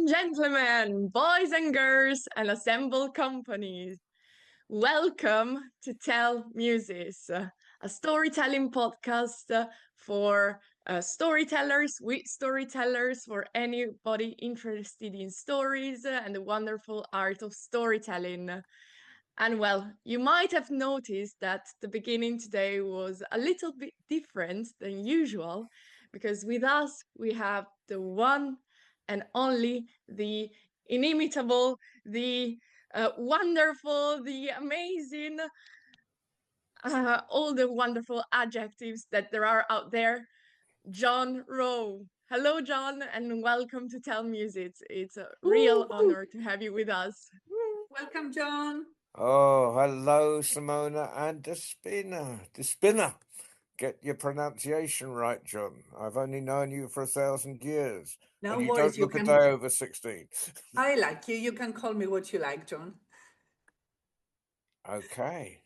and gentlemen, boys and girls, and assembled companies, welcome to Tell Muses, a storytelling podcast for storytellers, with storytellers, for anybody interested in stories and the wonderful art of storytelling. And well, you might have noticed that the beginning today was a little bit different than usual because with us we have the one and only, the inimitable, the wonderful, the amazing, all the wonderful adjectives that there are out there, John Rowe. Hello, John, and welcome to Tell Music. It's a real honor to have you with us. Welcome, John. Oh, hello, Simona and the spinner. Get your pronunciation right, John. I've only known you for 1,000 years, No and you worries, don't you look a can. day over 16. I like you. You can call me what you like, John. Okay.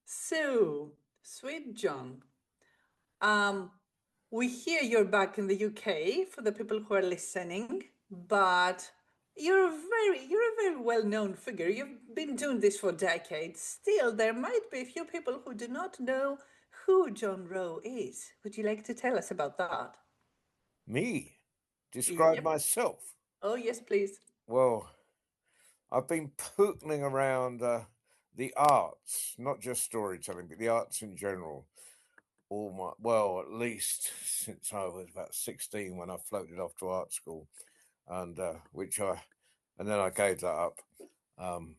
So, sweet John. Um, we hear you're back in the UK for the people who are listening, but you're a very well-known figure. You've been doing this for decades. Still, there might be a few people who do not know who John Rowe is. Would you like to tell us about that? Me? Describe Yep. myself. Oh, yes, please. Well, I've been pootling around the arts, not just storytelling, but the arts in general. At least since I was about 16 when I floated off to art school, and and then I gave that up. Um,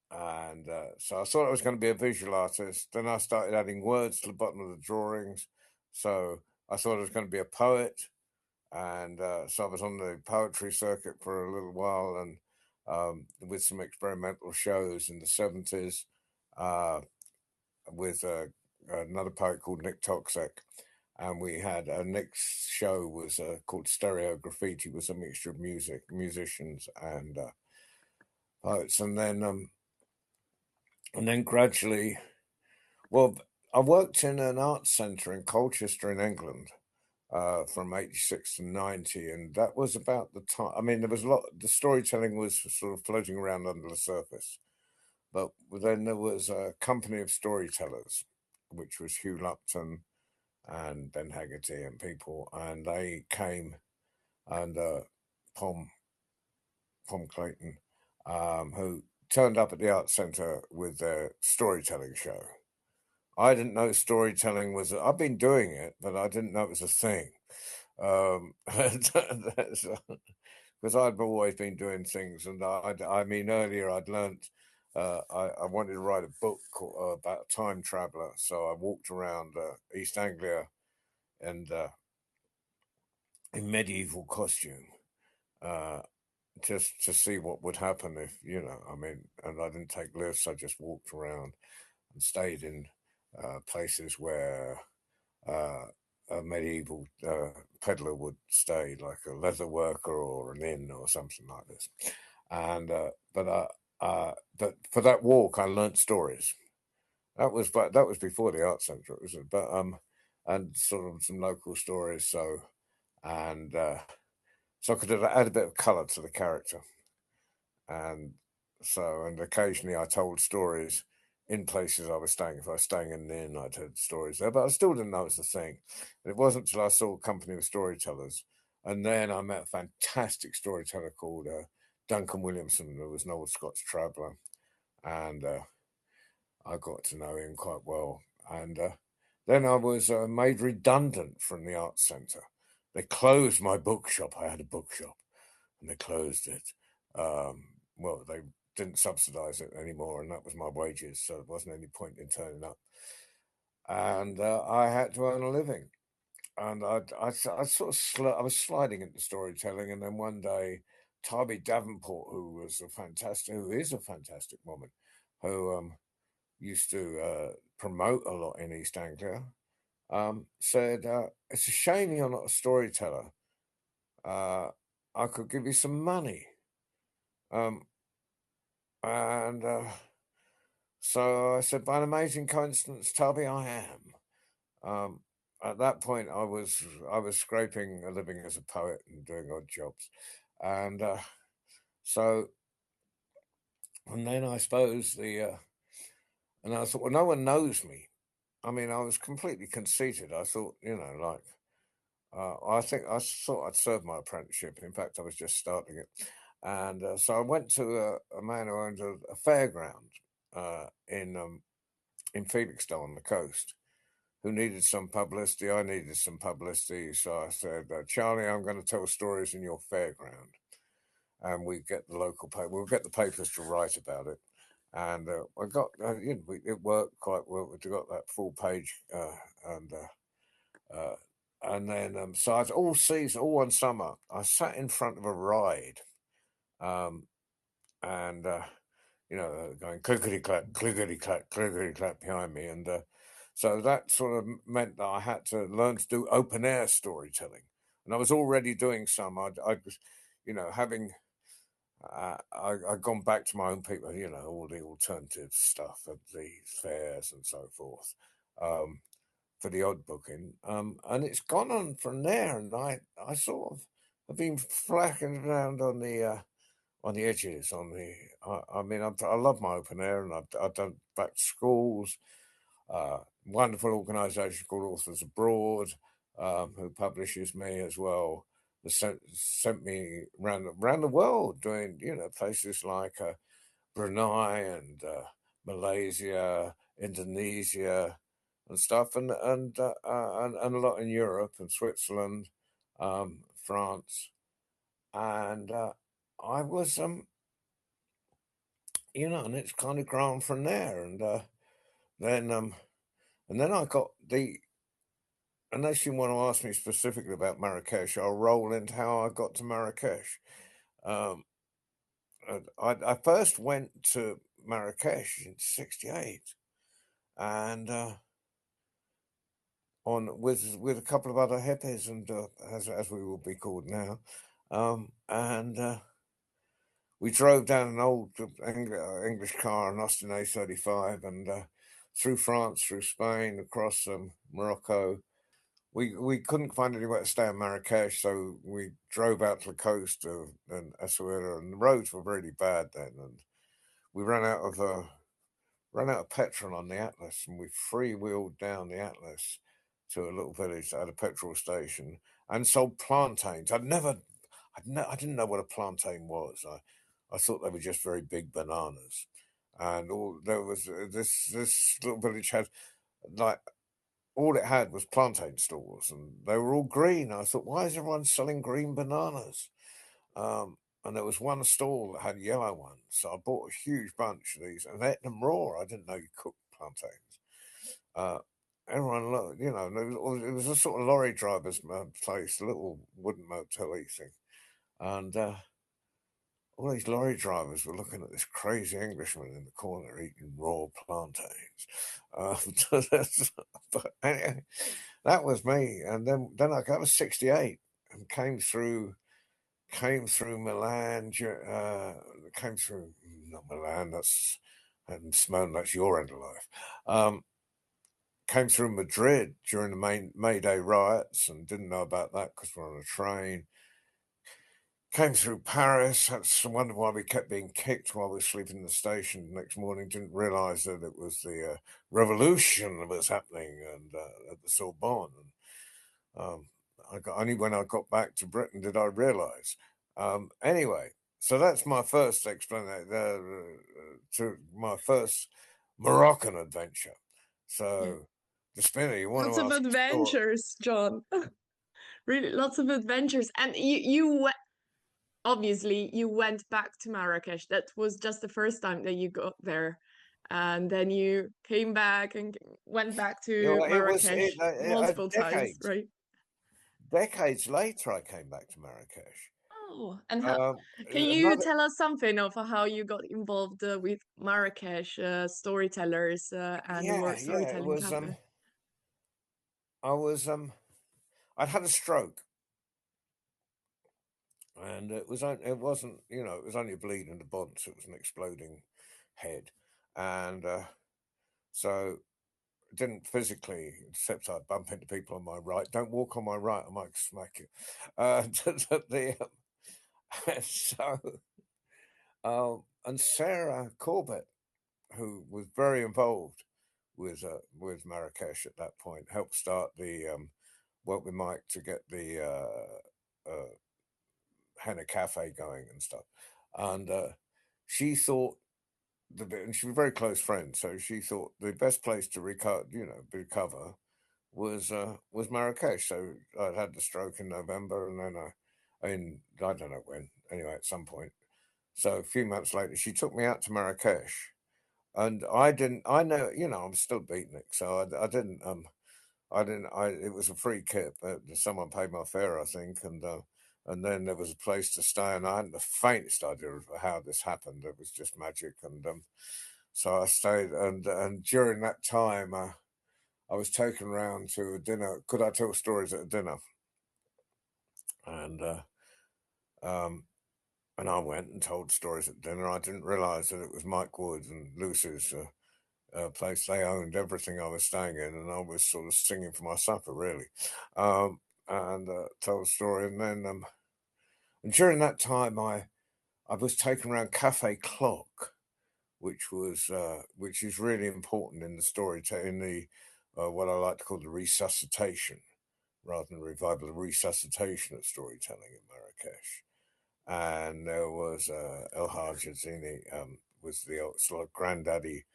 so I thought I was going to be a visual artist. Then I started adding words to the bottom of the drawings. So I thought I was going to be a poet, and so I was on the poetry circuit for a little while, and with some experimental shows in the 70s with another poet called Nick Toxic. And we had our next show was called Stereo Graffiti, was a mixture of musicians, and poets, and then gradually, well, I worked in an arts centre in Colchester in England from 86 to 90, and that was about the time. I mean, there was a lot, the storytelling was sort of floating around under the surface, but then there was a company of storytellers, which was Hugh Lupton and Ben Haggerty and people, and they came, and Pom Clayton, who turned up at the Arts Centre with their storytelling show. I didn't know storytelling was. I've been doing it, but I didn't know it was a thing. Because I'd always been doing things, and I mean, earlier I'd learnt. I wanted to write a book about a time traveller, so I walked around East Anglia and in medieval costume. Just to see what would happen if, I mean, and I didn't take lifts. I just walked around and stayed in places where a medieval peddler would stay, like a leather worker or an inn or something like this. And but for that walk, I learnt stories. That was before the art centre, it was, and sort of some local stories. And so I could add a bit of colour to the character. And and occasionally I told stories in places I was staying. If I was staying in an inn, I'd heard stories there, but I still didn't know it was the thing. And it wasn't until I saw a company of storytellers, and then I met a fantastic storyteller called Duncan Williamson, who was an old Scots traveller, and I got to know him quite well. And then I was made redundant from the arts centre. They closed my bookshop. I had a bookshop, and they closed it. They didn't subsidise it anymore, and that was my wages, so there wasn't any point in turning up. And I had to earn a living, and I sort of I was sliding into storytelling, and then one day, Tybee Davenport, who is a fantastic woman, who used to promote a lot in East Anglia, said, "It's a shame you're not a storyteller. I could give you some money." Um, and So I said, by an amazing coincidence, Tubby, I am. At that point, I was scraping a living as a poet and doing odd jobs, And so, and then I suppose and I thought, well, no one knows me. I mean, I was completely conceited. I thought, like, I think I thought I'd served my apprenticeship. In fact, I was just starting it. And so I went to a man who owned a fairground in Felixstowe on the coast, who needed some publicity. I needed some publicity. So I said, Charlie, I'm going to tell stories in your fairground. And we get the local paper, we'll get the papers to write about it. And I got, it worked quite well. We got that full page. And then, so I was all season, all one summer, I sat in front of a ride. And, going clickety clack, clickety clack, clickety clack behind me. And so that sort of meant that I had to learn to do open air storytelling. And I was already doing some. I was, having, I'd gone back to my own people, all the alternative stuff at the fairs and so forth. For the odd booking, and it's gone on from there. And I sort of have been flacking around on the edges. I mean, I love my open air, and I've done back to schools. Wonderful organisation called Authors Abroad, who publishes me as well. They sent me around the world doing places like Brunei and Malaysia, Indonesia, and stuff, and a lot in Europe and Switzerland, France, and I was and it's kind of grown from there, and then I got the. Unless you want to ask me specifically about Marrakesh, I'll roll into how I got to Marrakesh. Um, I first went to Marrakesh in '68, and on with a couple of other hippies, and as we will be called now, and we drove down an old English car, an Austin A35, and through France, through Spain, across Morocco. We couldn't find anywhere to stay in Marrakesh, so we drove out to the coast of Essaouira, and the roads were really bad then, and we ran out of petrol on the Atlas, and we freewheeled down the Atlas to a little village that had a petrol station and sold plantains. I didn't know what a plantain was. I thought they were just very big bananas, and there was this little village had like all it had was plantain stores, and they were all green. I thought, why is everyone selling green bananas? And there was one stall that had yellow ones, so I bought a huge bunch of these and ate them raw. I didn't know you cooked plantains. Everyone looked, it was a sort of lorry driver's place, a little wooden motel-y thing, and all these lorry drivers were looking at this crazy Englishman in the corner eating raw plantains. But anyway, that was me. And then I was 68 and came through Milan, came through, not Milan, and Simone, that's your end of life. Came through Madrid during the May Day riots and didn't know about that because we're on a train. Came through Paris. That's wonder why we kept being kicked while we were sleeping in the station the next morning. Didn't realise that it was the revolution that was happening and at the Sorbonne. And only when I got back to Britain did I realise. Anyway, so that's my first explanation to my first Moroccan adventure. So, the spinner, you want Lots to of ask adventures, John. Really, lots of adventures. And obviously you went back to Marrakesh. That was just the first time that you got there. And then you came back and went back to it was Marrakesh multiple times, decades. right? Decades later, I came back to Marrakesh. Oh, and can you Another, tell us something of how you got involved with Marrakesh storytellers and yeah, your it storytelling was. cafe? I was. I'd had a stroke, and it wasn't. It was only a bleed in the bonds. It was an exploding head, and so didn't physically, except I'd bump into people on my right. Don't walk on my right, I might smack you. The So, and Sarah Corbett, who was very involved with Marrakesh at that point, helped start the work with Mike to get the Henna Cafe going and stuff. And she thought and she was very close friends, so she thought the best place to recover was Marrakesh. So I'd had the stroke in November, and then I don't know when. Anyway, at some point, so a few months later, she took me out to Marrakesh, and I didn't. I know, I'm still beatnik, so I didn't. I didn't. It was a free kit, but someone paid my fare, I think, and then there was a place to stay, and I hadn't the faintest idea of how this happened. It was just magic, and so I stayed, and during that time, I was taken round to a dinner. Could I tell stories at a dinner? And um, and I went and told stories at dinner. I didn't realise that it was Mike Wood and Lucy's place. They owned everything I was staying in, and I was sort of singing for my supper, really, and told a story. And then, and during that time, I was taken around Cafe Clock, which is really important in the story, in the what I like to call the resuscitation, rather than revival, the resuscitation of storytelling in Marrakesh. And there was El Haj Azini, was the sort of granddaddy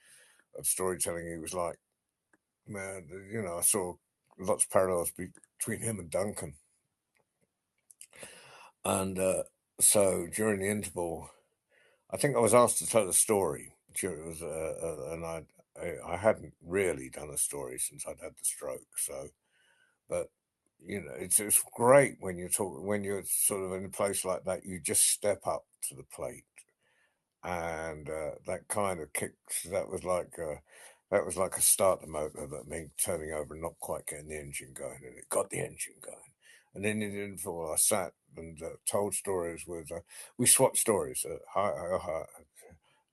of storytelling. He was like, man, I saw lots of parallels between him and Duncan. And so during the interval, I think I was asked to tell a story. And I hadn't really done a story since I'd had the stroke. So, but it's great when you're sort of in a place like that. You just step up to the plate, and that kind of kicked. That was like a starter motor, that mean turning over and not quite getting the engine going, and it got the engine going. And then in the interval, I sat and told stories we swapped stories.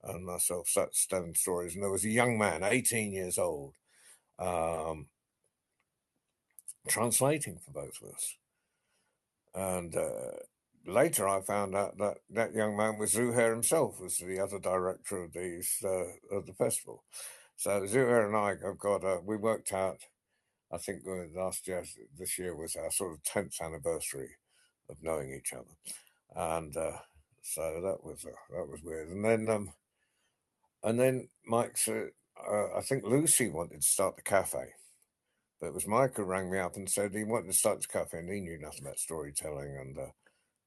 And myself sat telling stories, and there was a young man, 18 years old, translating for both of us. And later, I found out that young man was Zuhair himself, was the other director of the festival. So Zuhair and I have got we worked out. I think this year was our sort of 10th anniversary of knowing each other, and so that was weird. And then Mike said, I think Lucy wanted to start the cafe, but it was Mike who rang me up and said he wanted to start the cafe, and he knew nothing about storytelling, and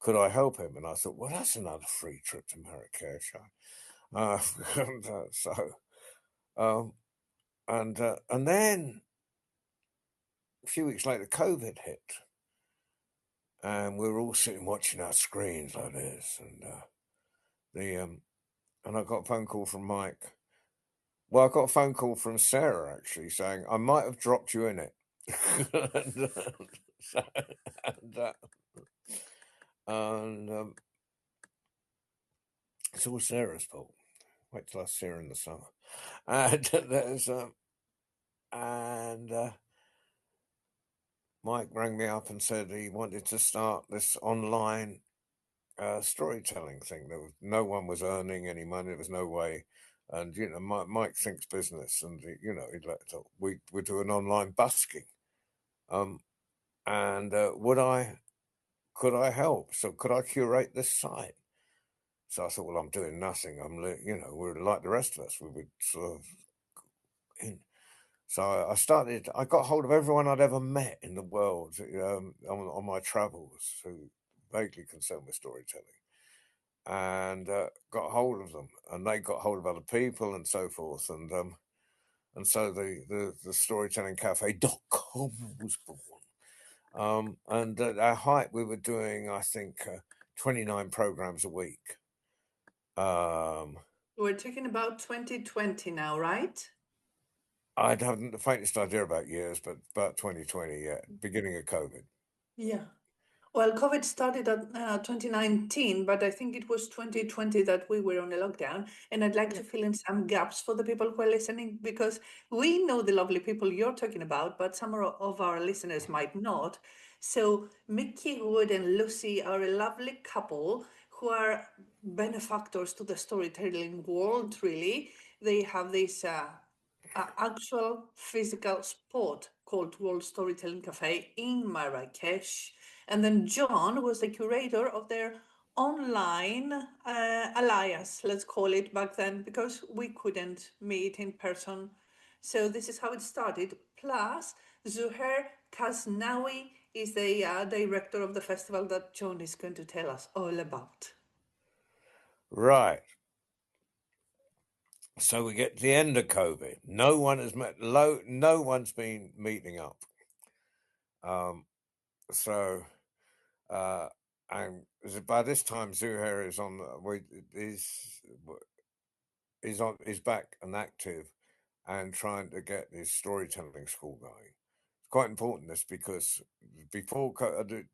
could I help him? And I thought, well, that's another free trip to Marrakesh. And then a few weeks later, COVID hit, and we were all sitting watching our screens like this, and I got a phone call from Mike. Well, I got a phone call from Sarah actually saying I might have dropped you in it, and, so, and it's all Sarah's fault. Wait till I see her in the summer. And there's Mike rang me up and said he wanted to start this online storytelling thing. No one was earning any money. There was no way. And Mike thinks business, and he'd like to. We would do an online busking. And could I help? So could I curate this site? So I thought, well, I'm doing nothing. We're like the rest of us. We would sort of So I got hold of everyone I'd ever met in the world on my travels who vaguely concerned with storytelling, and got hold of them, and they got hold of other people and so forth. And so the storytellingcafe.com was born. And at our height, we were doing, I think, 29 programs a week. We're talking about 2020 now, right? I haven't the faintest idea about years, but about 2020, yeah, beginning of COVID. Yeah. Well, COVID started at 2019, but I think it was 2020 that we were on a lockdown. And I'd like to fill in some gaps for the people who are listening, because we know the lovely people you're talking about, but some of our listeners might not. So Mickey Wood and Lucy are a lovely couple who are benefactors to the storytelling world, really. They have this actual physical spot called World Storytelling Cafe in Marrakesh. And then John was the curator of their online alliance, let's call it back then, because we couldn't meet in person. So this is how it started. Plus, Zuhair Kasnawi is the director of the festival that John is going to tell us all about. Right. So we get to the end of COVID. No one has met. No one's been meeting up. So, and by this time, Zuhair is on. Is back and active, and trying to get his storytelling school going. It's quite important this because before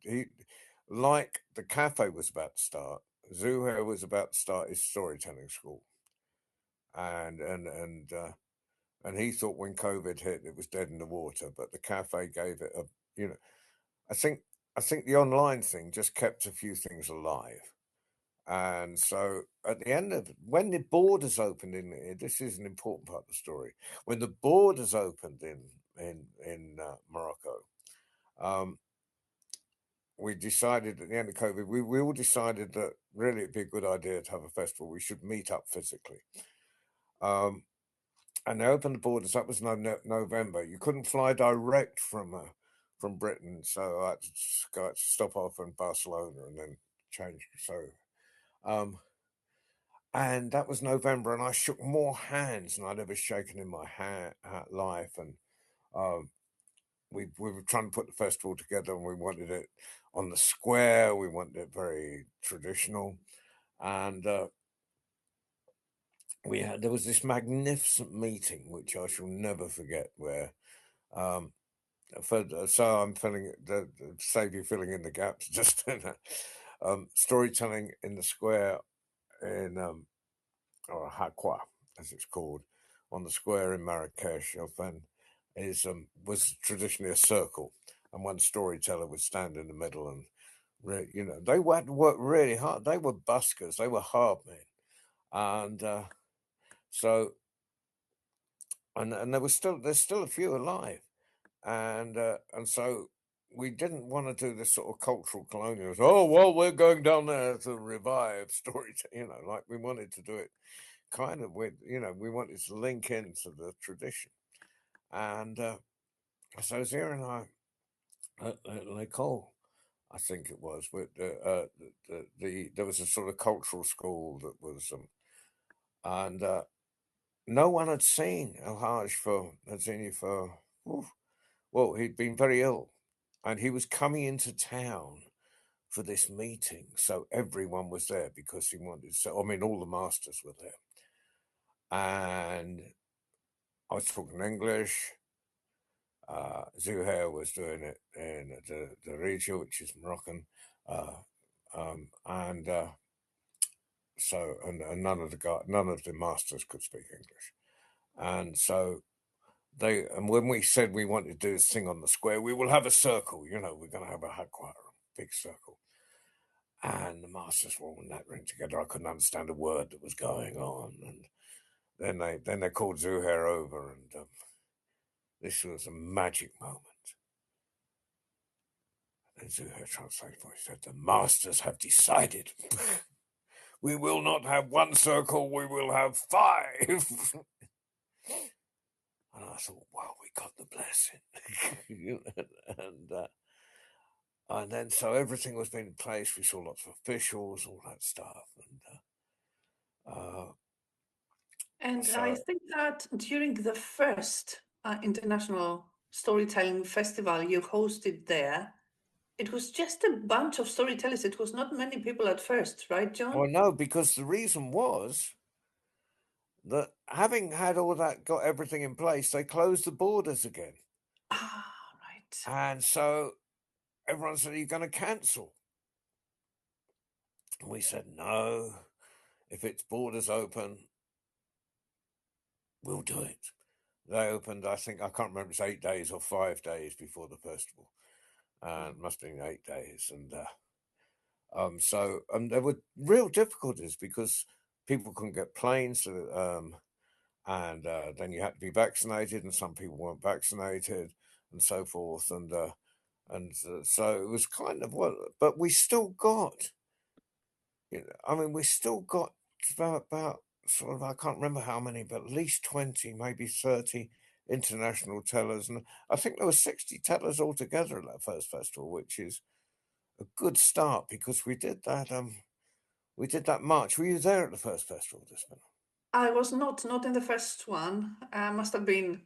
he, like the cafe was about to start, Zuhair was about to start his storytelling school, and he thought when COVID hit, it was dead in the water. But the cafe gave it a, you know, I think the online thing just kept a few things alive. And so at the end of when the borders opened this is an important part of the story. When the borders opened in Morocco, we decided at the end of COVID, we all decided that really it'd be a good idea to have a festival. We should meet up physically. And they opened the borders. That was November. You couldn't fly direct from Britain, so I had to stop off in Barcelona and then change. So, and that was November, and I shook more hands than I'd ever shaken in my life. And we were trying to put the festival together, and we wanted it on the square. We wanted it very traditional, and there was this magnificent meeting which I shall never forget, where so I'm filling save you filling in the gaps. Just storytelling in the square in or Hakwa, as it's called, on the square in Marrakesh, often was traditionally a circle, and one storyteller would stand in the middle, and they had to work really hard. They were buskers, they were hard men, and so and there's still a few alive, and so we didn't want to do this sort of cultural colonialism. Oh well, we're going down there to revive storytelling, like we wanted to do it kind of with, we wanted to link into the tradition. And so Zia and I at Nicole, I think it was, with there was a sort of cultural school that was, and no one had seen El-Hajj for, well, he'd been very ill, and he was coming into town for this meeting, so everyone was there because he wanted. So I mean, all the masters were there, and I was talking English. Zuhair was doing it in the Regio, which is Moroccan, and so and none of the masters could speak English, and so and when we said we wanted to do this thing on the square, we will have a circle. We're going to have a hakwa, big circle, and the masters were all in that ring together. I couldn't understand a word that was going on, and then they called Zuhair over, and this was a magic moment. And Zuhair translated for, he said, "The masters have decided. We will not have one circle, we will have 5." And I thought, wow, we got the blessing. And then so everything was being in place. We saw lots of officials, all that stuff. And So, I think that during the first International Storytelling Festival you hosted there, it was just a bunch of storytellers. It was not many people at first, right, John? well, no, because the reason was that having had all that, got everything in place, they closed the borders again. Ah, right. And so everyone said, "Are you going to cancel?" And we said, "No, if its borders open, we'll do it." They opened, I think, I can't remember, it's 8 days or 5 days before the festival. And it must have been 8 days. And So there were real difficulties because people couldn't get planes, and then you had to be vaccinated, and some people weren't vaccinated, and so forth, so it was kind of what, but we still got, I mean, we still got about sort of, I can't remember how many, but at least 20, maybe 30 international tellers, and I think there were 60 tellers altogether at that first festival, which is a good start because we did that march. Were you there at the first festival, Desmond? I was not in the first one. I must have been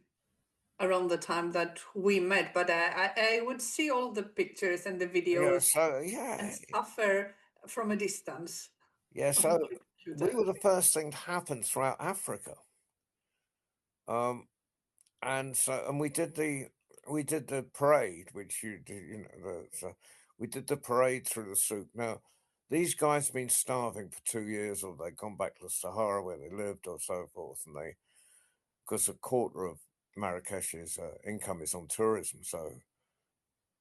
around the time that we met, but I would see all the pictures and the Yeah, videos so and suffer from a distance yeah, on my so we computer. were the first thing to happen throughout Africa. Um, and we did the parade, which you did, we did the parade through the souk. Now, these guys have been starving for 2 years, or they've gone back to the Sahara where they lived, or so forth, and because a quarter of Marrakesh's income is on tourism, so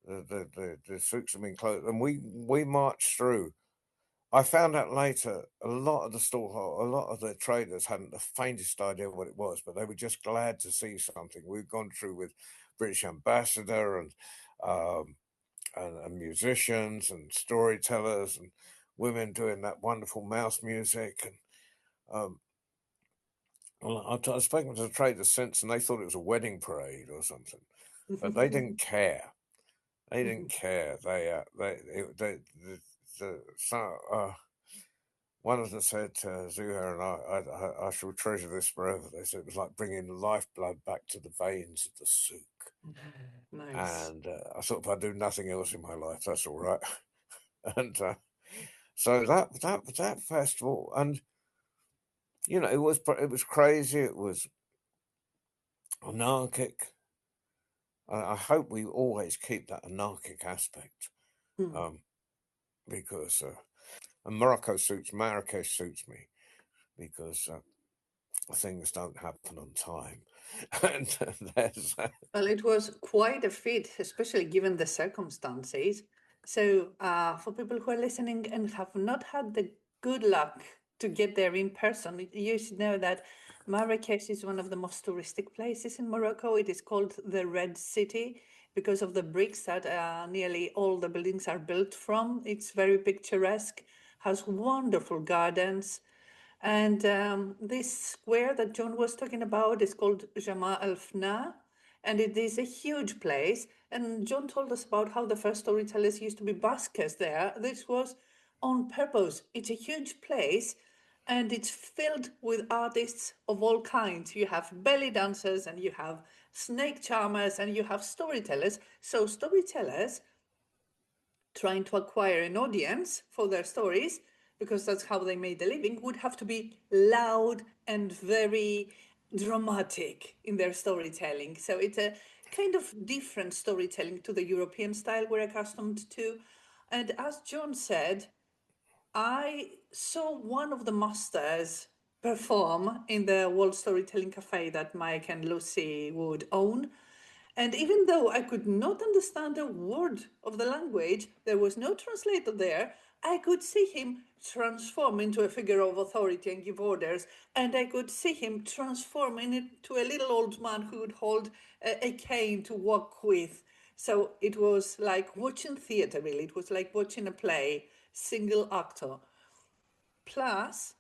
the souks have been closed, and we marched through. I found out later a lot of a lot of the traders hadn't the faintest idea what it was, but they were just glad to see something. We've gone through with British ambassador and musicians and storytellers and women doing that wonderful mouse music. And I've spoken to the traders since, and they thought it was a wedding parade or something, but they didn't care. They didn't care. One of them said to Zuhair and I shall treasure this forever. They said it was like bringing lifeblood back to the veins of the souk. Nice. And I thought, if I do nothing else in my life, that's all right. And so that festival, and it was crazy. It was anarchic. I hope we always keep that anarchic aspect, because and Marrakesh suits me because things don't happen on time, and there's Well, it was quite a feat, especially given the circumstances. So, for people who are listening and have not had the good luck to get there in person, you should know that Marrakesh is one of the most touristic places in Morocco. It is called the Red City because of the bricks that nearly all the buildings are built from. It's very picturesque, has wonderful gardens. And this square that John was talking about is called Jama al Fna, and it is a huge place. And John told us about how the first storytellers used to be buskers there. This was on purpose. It's a huge place, and it's filled with artists of all kinds. You have belly dancers, and you have snake charmers, and you have storytellers. So, storytellers trying to acquire an audience for their stories, because that's how they made a living, would have to be loud and very dramatic in their storytelling. So it's a kind of different storytelling to the European style we're accustomed to. And as John said, I saw one of the masters perform in the World Storytelling Cafe that Mike and Lucy would own. And even though I could not understand a word of the language, there was no translator there, I could see him transform into a figure of authority and give orders. And I could see him transform into a little old man who would hold a cane to walk with. So it was like watching theater, really. It was like watching a play, single actor. Plus,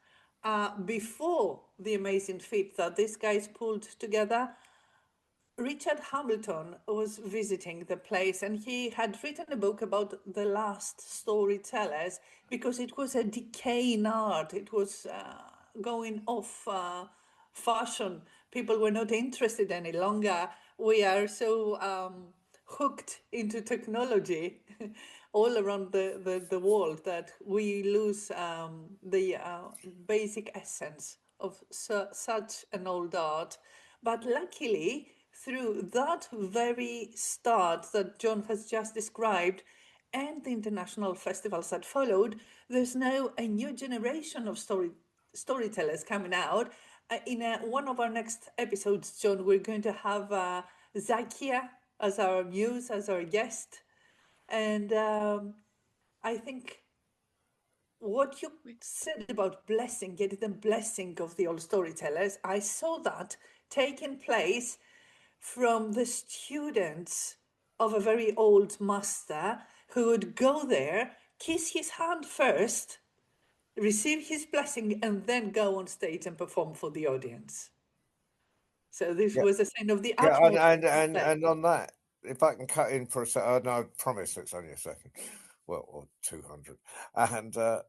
before the amazing feat that these guys pulled together, Richard Hamilton was visiting the place and he had written a book about the last storytellers because it was a decaying art. It was going off fashion. People were not interested any longer. We are so hooked into technology all around the world that we lose the basic essence of such an old art. But luckily, through that very start that John has just described and the international festivals that followed, there's now a new generation of storytellers coming out. In one of our next episodes, John, we're going to have Zakia as our muse, as our guest. And I think what you said about blessing, getting the blessing of the old storytellers, I saw that taking place from the students of a very old master who would go there, kiss his hand first, receive his blessing, and then go on stage and perform for the audience. So this Yeah, was a sign of the yeah, utmost and on that, if I can cut in for a second, no, I promise it's only a second. Well, or 200, and the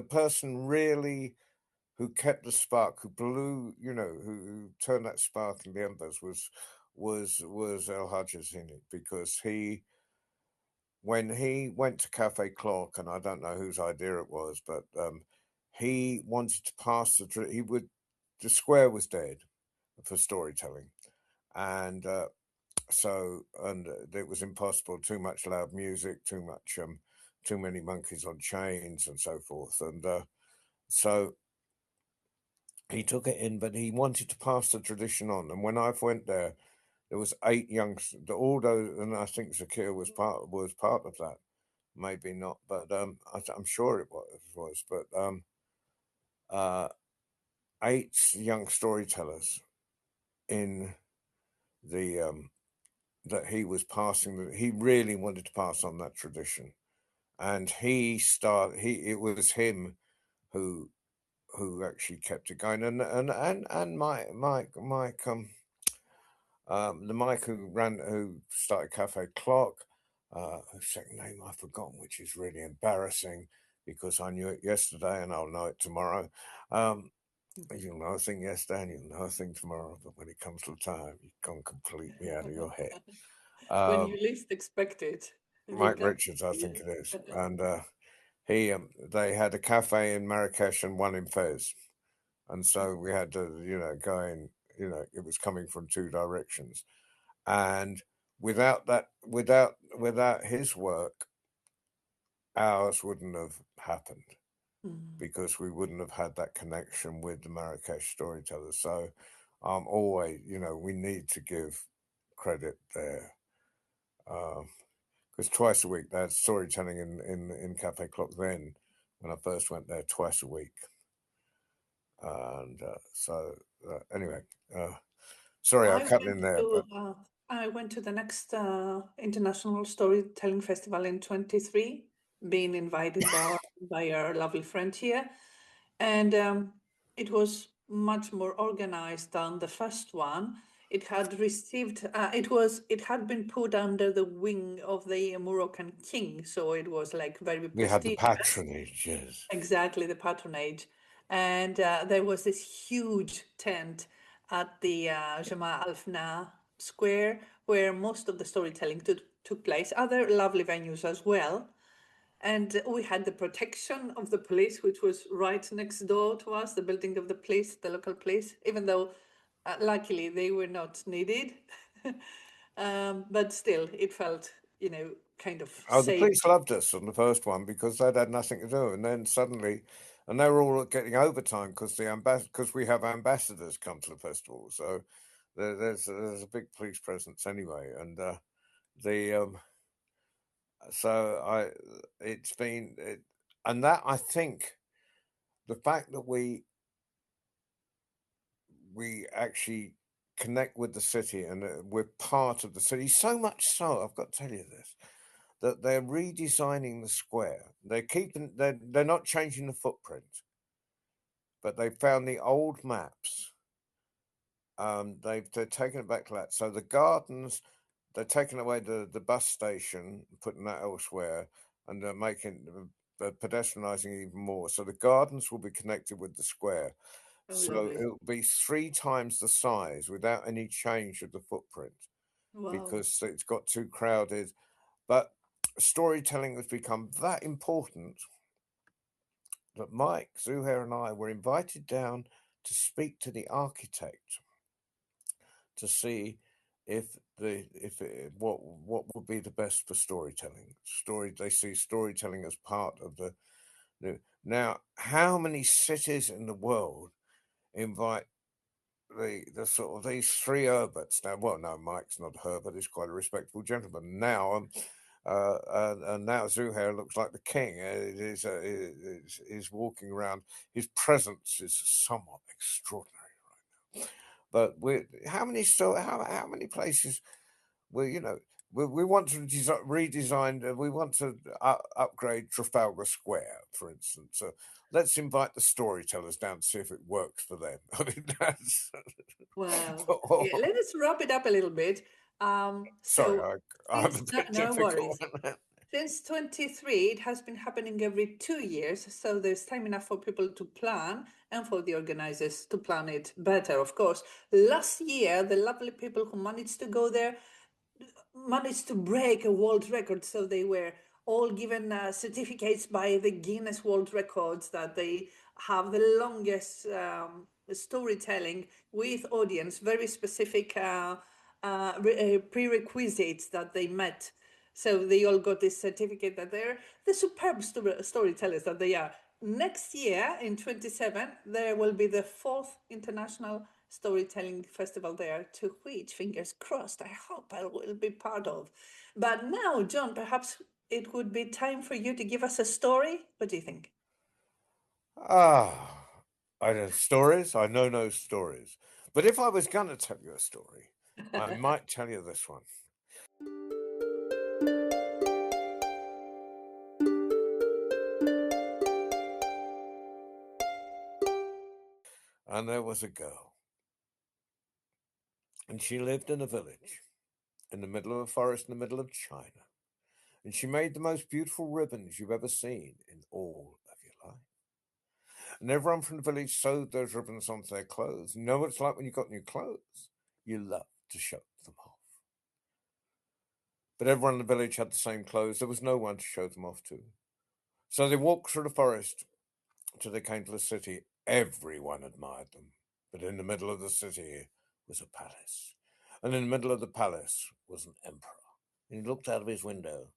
person really who kept the spark, who blew, who turned that spark in the embers was El Hajazini, because when he went to Cafe Clock, and I don't know whose idea it was, but he wanted to pass the square was dead for storytelling, and it was impossible. Too much loud music, too many monkeys on chains, and so forth, and so he took it in, but he wanted to pass the tradition on. And when I went there was 8 youngs, all those, and I think Zakir was part of that. Maybe not, but I'm sure it was. But 8 young storytellers in the that he was passing. He really wanted to pass on that tradition, and it was him who actually kept it going. And Mike the Mike who started Cafe Clock, whose second name I've forgotten, which is really embarrassing because I knew it yesterday and I'll know it tomorrow. You'll know a thing yesterday and you'll know a thing tomorrow, but when it comes to time, you've gone completely out of your head. when you least expect it. Mike Richards, I think it is, and they had a cafe in Marrakesh and one in Fez, and so we had to go in. It was coming from 2 directions, and without his work, ours wouldn't have happened, because we wouldn't have had that connection with the Marrakesh storytellers. So always, we need to give credit there, because twice a week they had storytelling in Cafe Clock then, when I first went there, twice a week. And anyway, sorry, I cut in there. But I went to the next International Storytelling Festival in 23, being invited by our lovely friend here. And it was much more organized than the first one. It had received, it had been put under the wing of the Moroccan king. So it was like very we had the prestigious. patronage, yes. Exactly, the patronage. And there was this huge tent at the Jama Al Fna Square where most of the storytelling took place. Other lovely venues as well. And we had the protection of the police, which was right next door to us, the building of the police, the local police, even though luckily they were not needed. But still, it felt, kind of Oh, the safe. police loved us on the first one because they'd had nothing to do, and then suddenly, and they were all getting overtime because we have ambassadors come to the festival, so there's a big police presence anyway, and it's been and that, I think, the fact that we actually connect with the city, and we're part of the city, so much so, I've got to tell you this, that they're redesigning the square. They're not changing the footprint, but they found the old maps. They're taking it back to that. So the gardens, they're taking away the bus station, putting that elsewhere, and they're making pedestrianising even more. So the gardens will be connected with the square. Oh, So lovely. it'll be 3 times the size without any change of the footprint, Wow. because it's got too crowded. But storytelling has become that important that Mike Zuhair and I were invited down to speak to the architect to see what would be the best for storytelling. They see storytelling as part of the now. How many cities in the world invite the sort of these 3 Herberts now? Well, no, Mike's not Herbert; he's quite a respectable gentleman now. and now Zuhair looks like the king. Is walking around. His presence is somewhat extraordinary right now. But how many places we want to redesign. We want to upgrade Trafalgar Square, for instance. So let's invite the storytellers down to see if it works for them. I mean, that's. Wow. Yeah, let us wrap it up a little bit. Sorry, I'm a bit No difficult. worries. Since 23, it has been happening every 2 years, so there's time enough for people to plan and for the organizers to plan it better, of course. Last year, the lovely people who managed to go there managed to break a world record. So they were all given certificates by the Guinness World Records that they have the longest storytelling with audience, very specific prerequisites that they met. So they all got this certificate that they're the superb storytellers that they are. Next year, in 27, there will be the fourth international storytelling festival there, to which, fingers crossed, I hope I will be part of. But now, John, perhaps it would be time for you to give us a story. What do you think? Ah, I know stories. I know no stories. But if I was going to tell you a story, I might tell you this one. And there was a girl, and she lived in a village in the middle of a forest in the middle of China. And she made the most beautiful ribbons you've ever seen in all of your life. And everyone from the village sewed those ribbons onto their clothes. You know what it's like when you got new clothes? You love to show them off. But everyone in the village had the same clothes. There was no one to show them off to. So they walked through the forest till they came to the city. Everyone admired them. But in the middle of the city was a palace. And in the middle of the palace was an emperor. And he looked out of his window.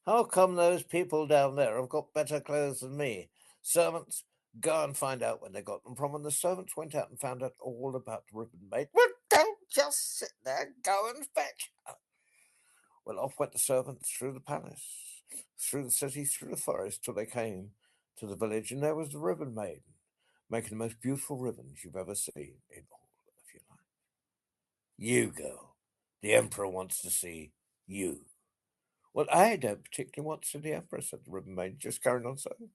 How come those people down there have got better clothes than me? Servants, go and find out where they got them from. And the servants went out and found out all about the ribbon maid. Well, don't just sit there, go and fetch her. Well, off went the servants through the palace, through the city, through the forest, till they came to the village, and there was the ribbon maiden, making the most beautiful ribbons you've ever seen in all of your life. You, girl, the emperor wants to see you. Well, I don't particularly want to see the emperor, said the ribbon maiden, just carrying on sewing.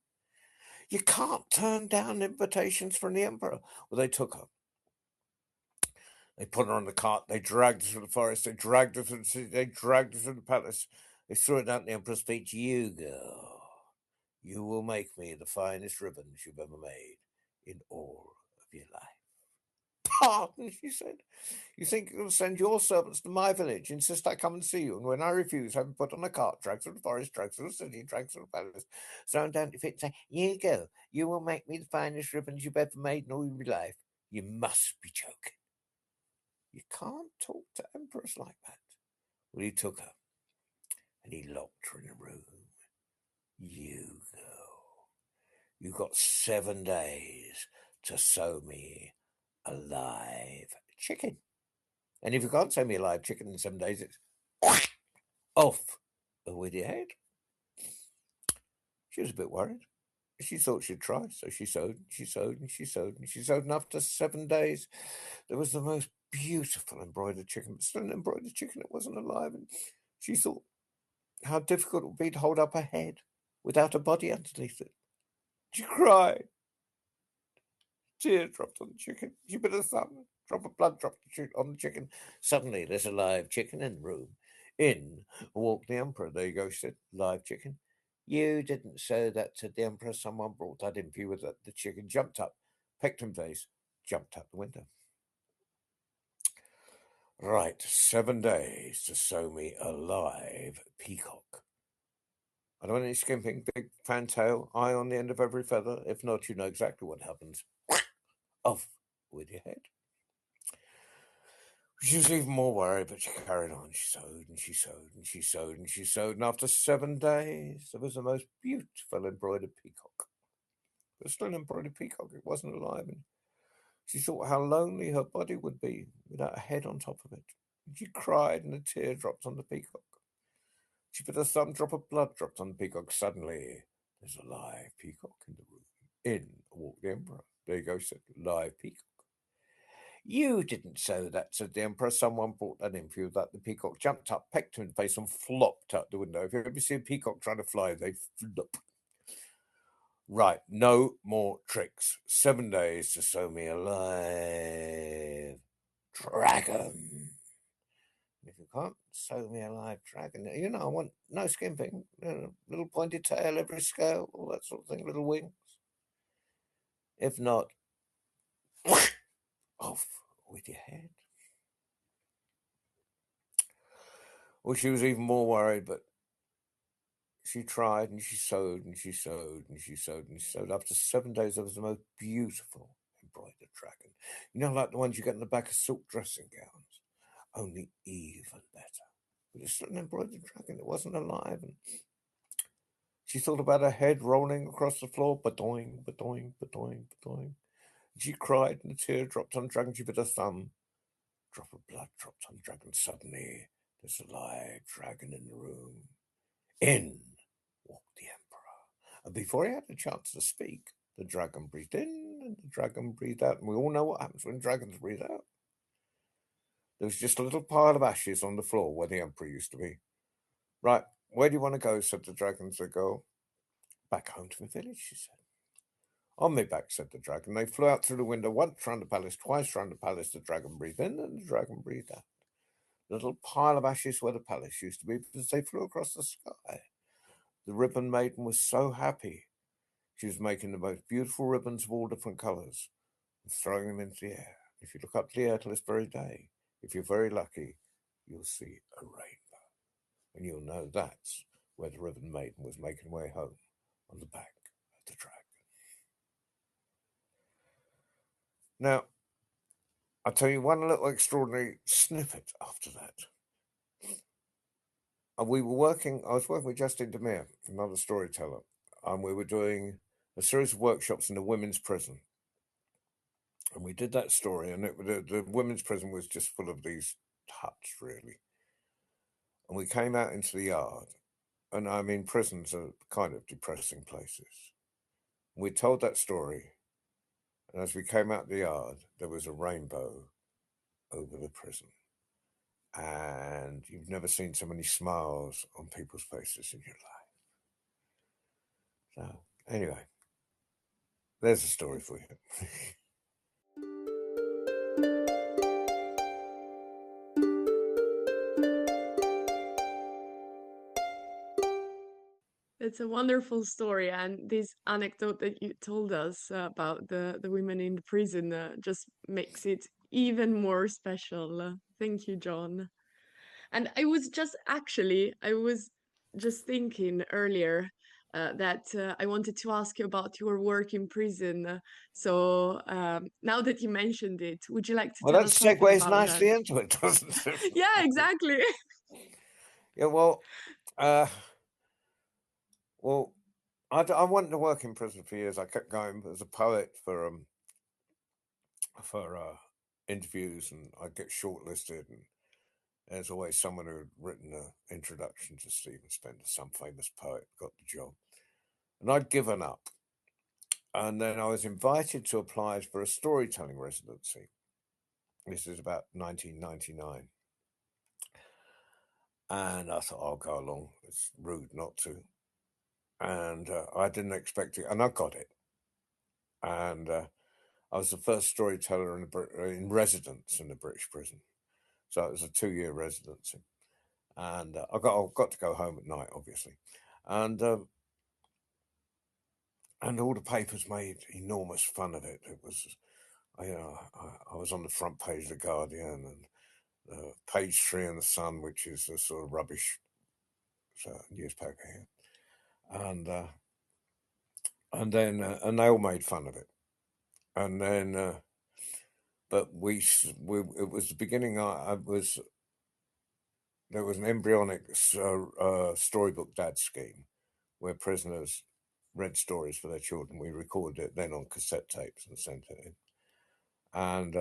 You can't turn down invitations from the emperor. Well, they took her. They put her on the cart. They dragged her through the forest. They dragged her through the city. They dragged her through the palace. They threw it down the emperor's feet. You, girl, you will make me the finest ribbons you've ever made in all of your life. Pardon, she said. You think you'll send your servants to my village, insist I come and see you, and when I refuse, have them put on a cart, drag through the forest, drag through the city, drag through the palace, thrown down to feet, and say, you go, you will make me the finest ribbons you've ever made in all your life. You must be joking. You can't talk to emperors like that. Well, he took her and he locked her in a room. You go. You've got 7 days to sew me a live chicken. And if you can't sew me a live chicken in 7 days, it's off with your head. She was a bit worried. She thought she'd try, so she sewed, and she sewed, and she sewed, and she sewed, and after 7 days, there was the most beautiful embroidered chicken, but still an embroidered chicken. It wasn't alive, and she thought how difficult it would be to hold up her head without a body underneath it. She cried. Tears dropped on the chicken. She bit her thumb. Drop of blood dropped on the chicken. Suddenly, there's a live chicken in the room. In walked the emperor. There you go, she said. Live chicken. You didn't say that, said the emperor. Someone brought that in for you. The chicken jumped up, pecked him face, jumped out the window. Right, 7 days to sew me a live peacock. I don't want any skimping, big fantail, eye on the end of every feather. If not, you know exactly what happens. Off with your head. She was even more worried, but she carried on. She sewed and she sewed and she sewed and she sewed. And after 7 days, there was the most beautiful embroidered peacock. It was still an embroidered peacock. It wasn't alive. And she thought how lonely her body would be without a head on top of it. And she cried and a tear dropped on the peacock. She put a thumb drop of blood dropped on the peacock. Suddenly, there's a live peacock in the room. In walked the emperor. There you go, said live peacock. You didn't sew that, said the emperor. Someone brought that in for you. That the peacock jumped up, pecked him in the face, and flopped out the window. If you ever see a peacock trying to fly, they flop. Right, no more tricks. 7 days to sew me a live dragon. If you can't sew me a live dragon, I want no skimping, little pointed tail, every scale, all that sort of thing, little wings. If not, off with your head. Well, she was even more worried, but she tried and she sewed and she sewed and she sewed and she sewed. After 7 days, there was the most beautiful embroidered dragon. Like the ones you get in the back of silk dressing gowns, only even better. But it's still an embroidered dragon. It wasn't alive. And she thought about her head rolling across the floor, ba-doing, ba-doing, ba-doing, ba-doing. She cried and a tear dropped on the dragon. She bit her thumb. Drop of blood dropped on the dragon. Suddenly, there's a live dragon in the room. In walked the emperor. And before he had a chance to speak, the dragon breathed in and the dragon breathed out. And we all know what happens when dragons breathe out. There was just a little pile of ashes on the floor where the emperor used to be. Right, where do you want to go? Said the dragon to the girl. Back home to my village, she said. On my back, said the dragon. They flew out through the window, once round the palace, twice round the palace. The dragon breathed in and the dragon breathed out. The little pile of ashes where the palace used to be, because they flew across the sky. The ribbon maiden was so happy. She was making the most beautiful ribbons of all different colours and throwing them into the air. If you look up to the air till this very day, if you're very lucky, you'll see a rainbow. And you'll know that's where the ribbon maiden was making her way home, on the back of the dragon. Now, I'll tell you one little extraordinary snippet after that. I was working with Justin Demir, another storyteller, and we were doing a series of workshops in the women's prison. And we did that story, and the women's prison was just full of these huts, really. And we came out into the yard, and I mean, prisons are kind of depressing places. We told that story, and as we came out the yard, there was a rainbow over the prison. And you've never seen so many smiles on people's faces in your life. So, anyway, there's a story for you. It's a wonderful story, and this anecdote that you told us about the women in the prison just makes it even more special. Thank you, John. And I was just thinking earlier that I wanted to ask you about your work in prison. So now that you mentioned it, would you like to Well, tell that us something segues about that? nicely into it, doesn't it? Yeah, exactly. Yeah, well, I wanted to work in prison for years. I kept going as a poet for interviews, and I'd get shortlisted. And there's always someone who had written an introduction to Stephen Spender, some famous poet, got the job. And I'd given up. And then I was invited to apply for a storytelling residency. This is about 1999. And I thought, I'll go along. It's rude not to. And I didn't expect it. And I got it. And I was the first storyteller in residence in the British prison. So it was a 2-year residency. And I got to go home at night, obviously. And all the papers made enormous fun of it. It was, I was on the front page of the Guardian and page 3 in the Sun, which is a sort of rubbish newspaper here. And then they all made fun of it. And then, but it was the beginning. There was an embryonic storybook dad scheme where prisoners read stories for their children. We recorded it then on cassette tapes and sent it in. And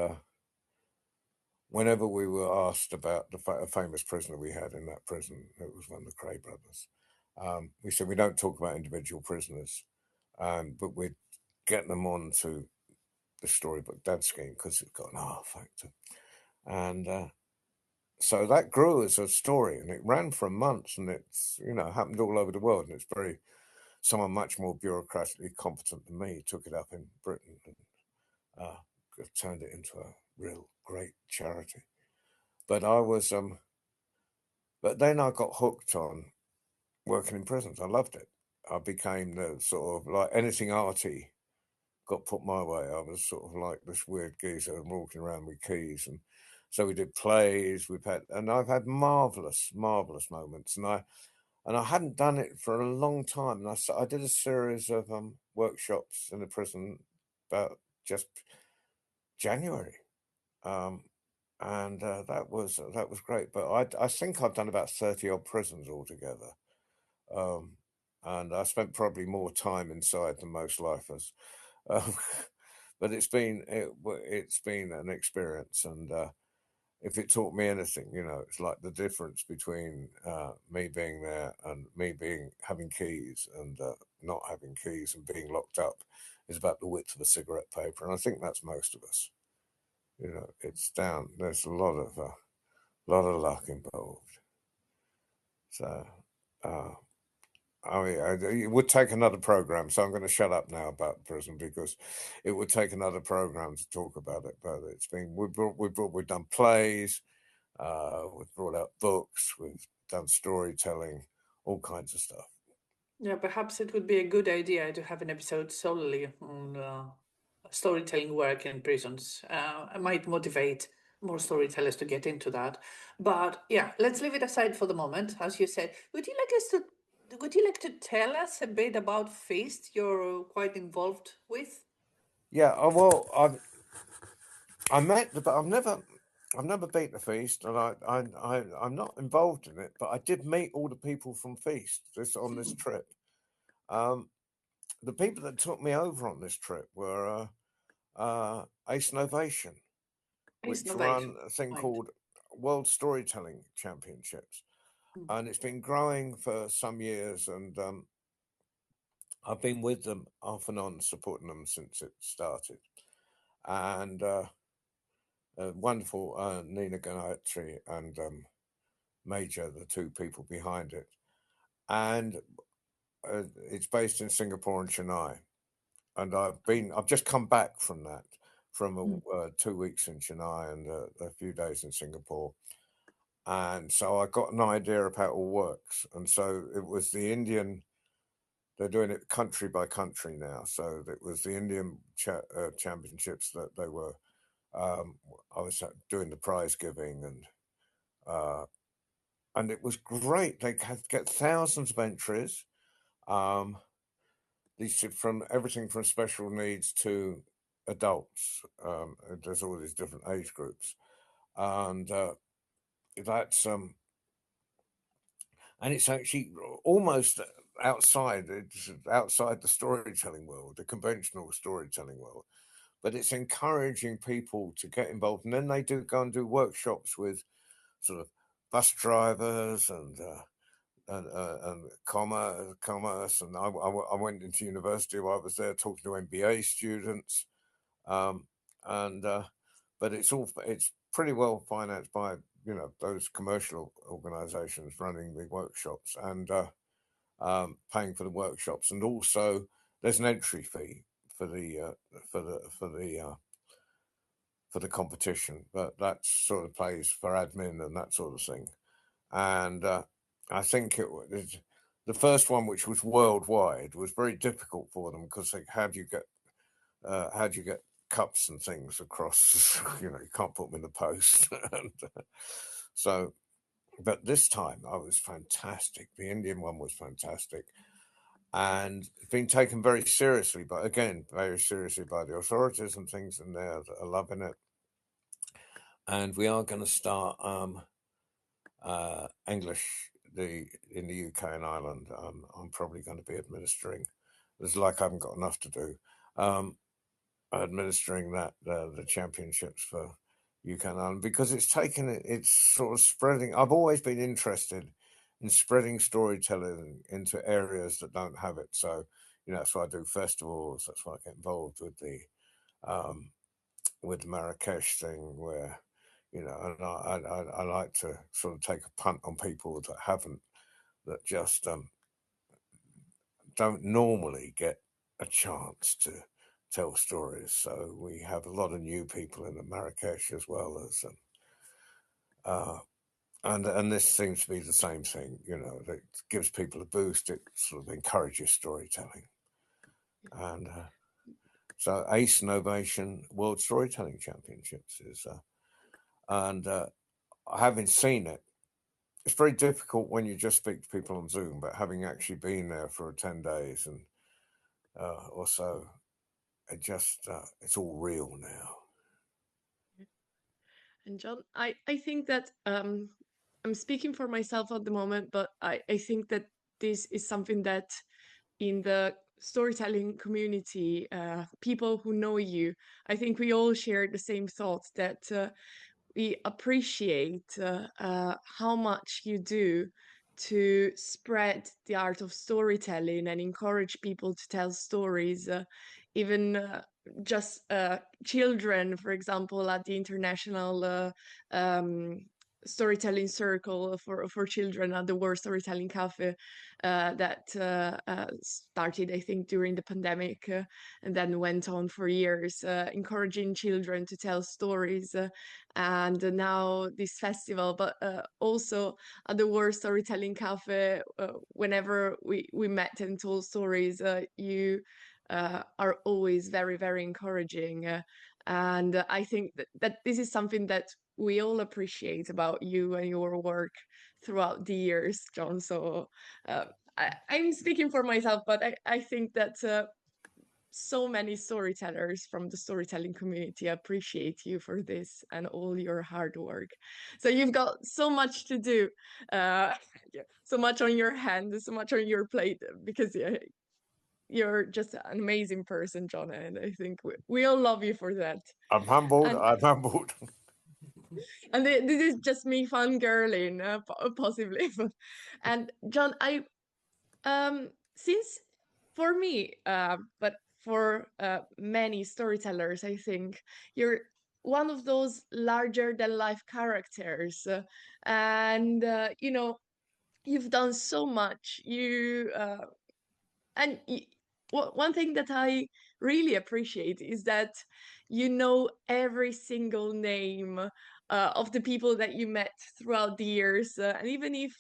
whenever we were asked about a famous prisoner we had in that prison, it was one of the Cray brothers. We said we don't talk about individual prisoners, but we'd get them on to the Storybook Dad scheme because it's got an R factor, and so that grew as a story, and it ran for months, and it's happened all over the world, and it's very someone much more bureaucratically competent than me took it up in Britain and turned it into a real great charity. But I was, but then I got hooked on working in prisons. I loved it. I became the sort of like anything arty got put my way. I was sort of like this weird geezer walking around with keys, and so we did plays. I've had marvelous moments, and I hadn't done it for a long time. And I did a series of workshops in the prison about just January, and that was great. But I think I've done about 30 odd prisons altogether, and I spent probably more time inside than most lifers. But it's been an experience, and if it taught me anything, it's like the difference between me being there and me having keys and not having keys and being locked up is about the width of a cigarette paper, and I think that's most of us. It's down. There's a lot of luck involved. So, it would take another program. So I'm going to shut up now about prison because it would take another program to talk about it. But it's been we've done plays, we've brought out books, we've done storytelling, all kinds of stuff. Yeah, perhaps it would be a good idea to have an episode solely on storytelling work in prisons. I might motivate more storytellers to get into that. But yeah, let's leave it aside for the moment. As you said, would you like to tell us a bit about Feast you're quite involved with? Yeah, well, I met, but I've never beat the Feast, and I'm not involved in it, but I did meet all the people from Feast on this trip. The people that took me over on this trip were Ace Novation, which run a thing called World Storytelling Championships, and it's been growing for some years, and I've been with them off and on, supporting them since it started, and wonderful Nina Gayatri and Major, the two people behind it, and it's based in Singapore and Chennai, and I've just come back from that, from 2 weeks in Chennai and a few days in Singapore, and so I got an idea of how it all works, and so it was the Indian. They're doing it country by country now, so it was the Indian championships that they were. I was doing the prize giving, and it was great. They get thousands of entries. These from everything from special needs to adults. There's all these different age groups, and that's and it's actually almost it's outside the storytelling world, the conventional storytelling world, but it's encouraging people to get involved, and then they do go and do workshops with sort of bus drivers and commerce, and I went into university while I was there talking to MBA students, and but it's pretty well financed by those commercial organisations running the workshops and paying for the workshops, and also there's an entry fee for the for the competition, but that sort of pays for admin and that sort of thing, and I think it was the first one, which was worldwide, was very difficult for them because how do you get cups and things across? You can't put them in the post, and so. But this time, I was fantastic. The Indian one was fantastic, and being taken very seriously, but again, very seriously by the authorities and things in there that are loving it. And we are going to start English in the UK and Ireland. I'm probably going to be administering. It's like I haven't got enough to do. Administering the championships for you can, because it's sort of spreading. I've always been interested in spreading storytelling into areas that don't have it. So, that's why I do festivals. That's why I get involved with the Marrakesh thing, where, and I like to sort of take a punt on people that just don't normally get a chance to tell stories. So we have a lot of new people in Marrakesh, as well as and this seems to be the same thing. That gives people a boost. It sort of encourages storytelling. And so ACE Innovation World Storytelling Championships is and having seen it, it's very difficult when you just speak to people on Zoom, but having actually been there for 10 days and or so, it's all real now. And John, I think that I'm speaking for myself at the moment, but I think that this is something that in the storytelling community, people who know you, I think we all share the same thoughts that we appreciate how much you do to spread the art of storytelling and encourage people to tell stories, even just children, for example, at the International Storytelling Circle for children at the World Storytelling Cafe that started, I think, during the pandemic and then went on for years, encouraging children to tell stories. And now this festival, but also at the World Storytelling Cafe, whenever we met and told stories, you are always very, very encouraging. And I think that this is something that we all appreciate about you and your work throughout the years, John. So I'm speaking for myself, but I think that so many storytellers from the storytelling community appreciate you for this and all your hard work. So you've got so much to do, so much on your hand, so much on your plate, because you're just an amazing person, John, and I think we all love you for that. I'm humbled. And I'm humbled. and this is just me fangirling, possibly. And John, since for me, but for many storytellers, I think you're one of those larger than life characters, and you've done so much. And one thing that I really appreciate is that you know every single name of the people that you met throughout the years. And even if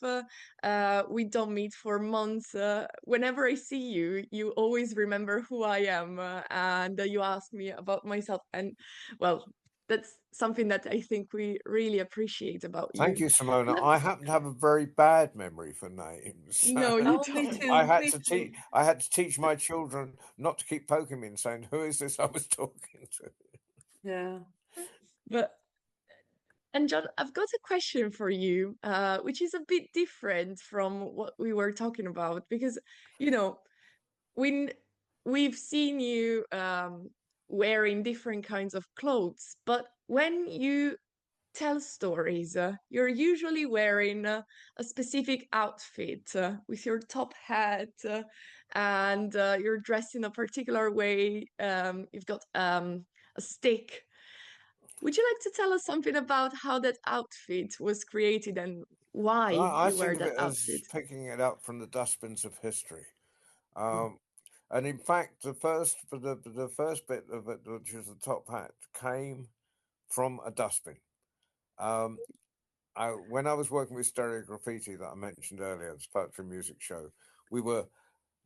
we don't meet for months, whenever I see you, you always remember who I am, and you ask me about myself. And well, that's something that I think we really appreciate about Thank you. you, Simona. Let- I happen to have a very bad memory for names. no, you Oh, me don't. I too. had Me to too. teach. I had to teach my children not to keep poking me and saying, "Who is this I was talking to?" Yeah. But and John, I've got a question for you, which is a bit different from what we were talking about, because you know when we've seen you wearing different kinds of clothes, but when you tell stories, you're usually wearing a specific outfit with your top hat, and you're dressed in a particular way. You've got a stick. Would you like to tell us something about how that outfit was created and why I you think wear of that it as outfit? picking it up from the dustbins of history. Um, and in fact, the first bit of it, which is the top hat, came from a dustbin. Um, when I was working with Stereo Graffiti that I mentioned earlier, this poetry music show, we were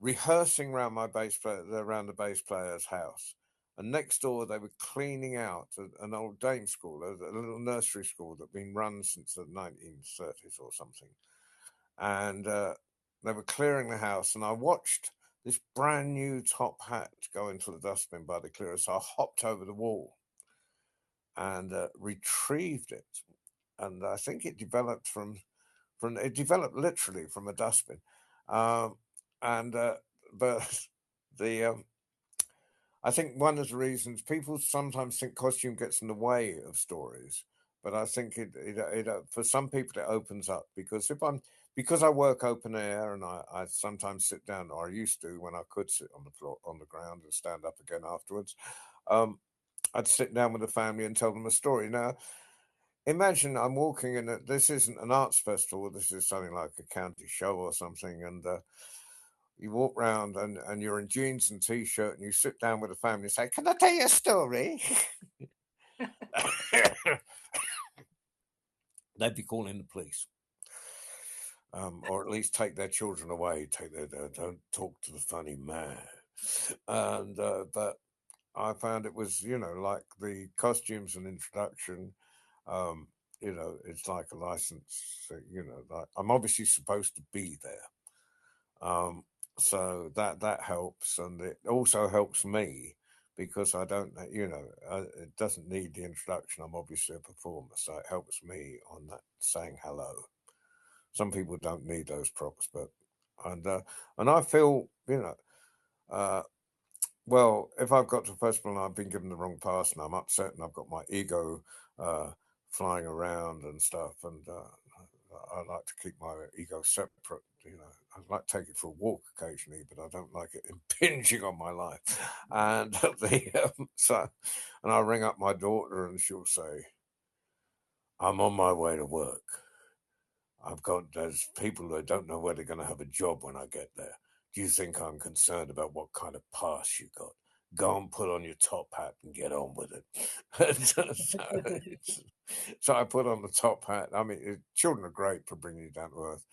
rehearsing around around the bass player's house. And next door, they were cleaning out an old dame school, a little nursery school that had been run since the 1930s or something. And they were clearing the house, and I watched this brand new top hat go into the dustbin by the clearer. So I hopped over the wall and retrieved it. And I think it developed it developed literally from a dustbin. And but the I think one of the reasons people sometimes think costume gets in the way of stories, but I think it for some people it opens up, because I work open air, and I sometimes sit down, or I used to when I could sit on the floor on the ground and stand up again afterwards. Um, I'd sit down with the family and tell them a story. Now, imagine I'm walking in this isn't an arts festival. This is something like a county show or something, and you walk round and you're in jeans and t-shirt, and you sit down with the family and say, "Can I tell you a story?" They'd be calling the police, or at least take their children away. Don't talk to the funny man. And but I found it was, like the costumes and introduction. Um, it's like a license. Like I'm obviously supposed to be there. So that helps, and it also helps me because I don't, it doesn't need the introduction. I'm obviously a performer, so it helps me on that saying hello. Some people don't need those props, but and I feel, uh, well, if I've got to a festival and I've been given the wrong pass and I'm upset and I've got my ego flying around and stuff, and I like to keep my ego separate. I'd like to take it for a walk occasionally, but I don't like it impinging on my life. And and I'll ring up my daughter and she'll say, "I'm on my way to work. There's people who don't know where they're going to have a job when I get there. Do you think I'm concerned about what kind of pass you got? Go and put on your top hat and get on with it." So I put on the top hat. I mean, children are great for bringing you down to earth.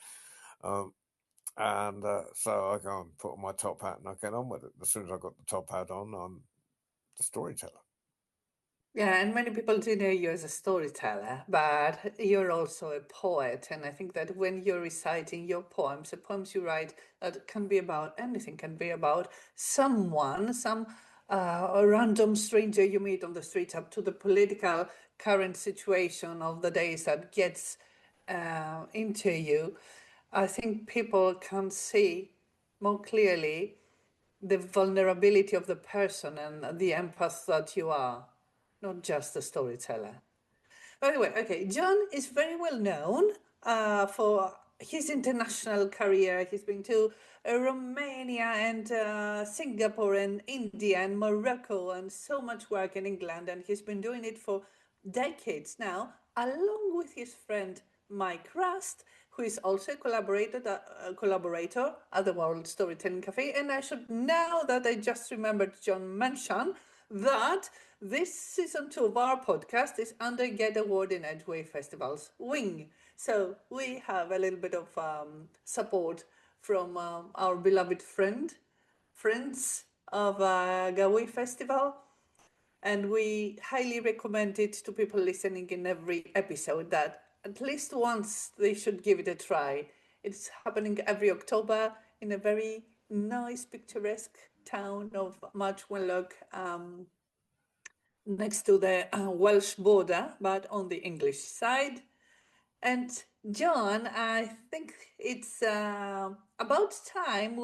And so I go and put on my top hat and I get on with it. As soon as I got the top hat on, I'm the storyteller. Yeah, and many people do know you as a storyteller, but you're also a poet. And I think that when you're reciting your poems, the poems you write, that can be about anything, can be about someone, some a random stranger you meet on the street, up to the political current situation of the days that gets into you. I think people can see more clearly the vulnerability of the person and the empath that you are, not just a storyteller. Anyway, okay, John is very well known for his international career. He's been to Romania and Singapore and India and Morocco and so much work in England, and he's been doing it for decades now, along with his friend Mike Rust, who is also a collaborator at the World Storytelling Cafe. And I should, now that I just remembered John mention, that this season 2 of our podcast is under Get Award in Edgeway Festival's wing. So we have a little bit of support from our beloved friends of Gawi Festival. And we highly recommend it to people listening in every episode that at least once they should give it a try. It's happening every October in a very nice, picturesque town of Marchwenlock, next to the Welsh border, but on the English side. And John, I think it's about time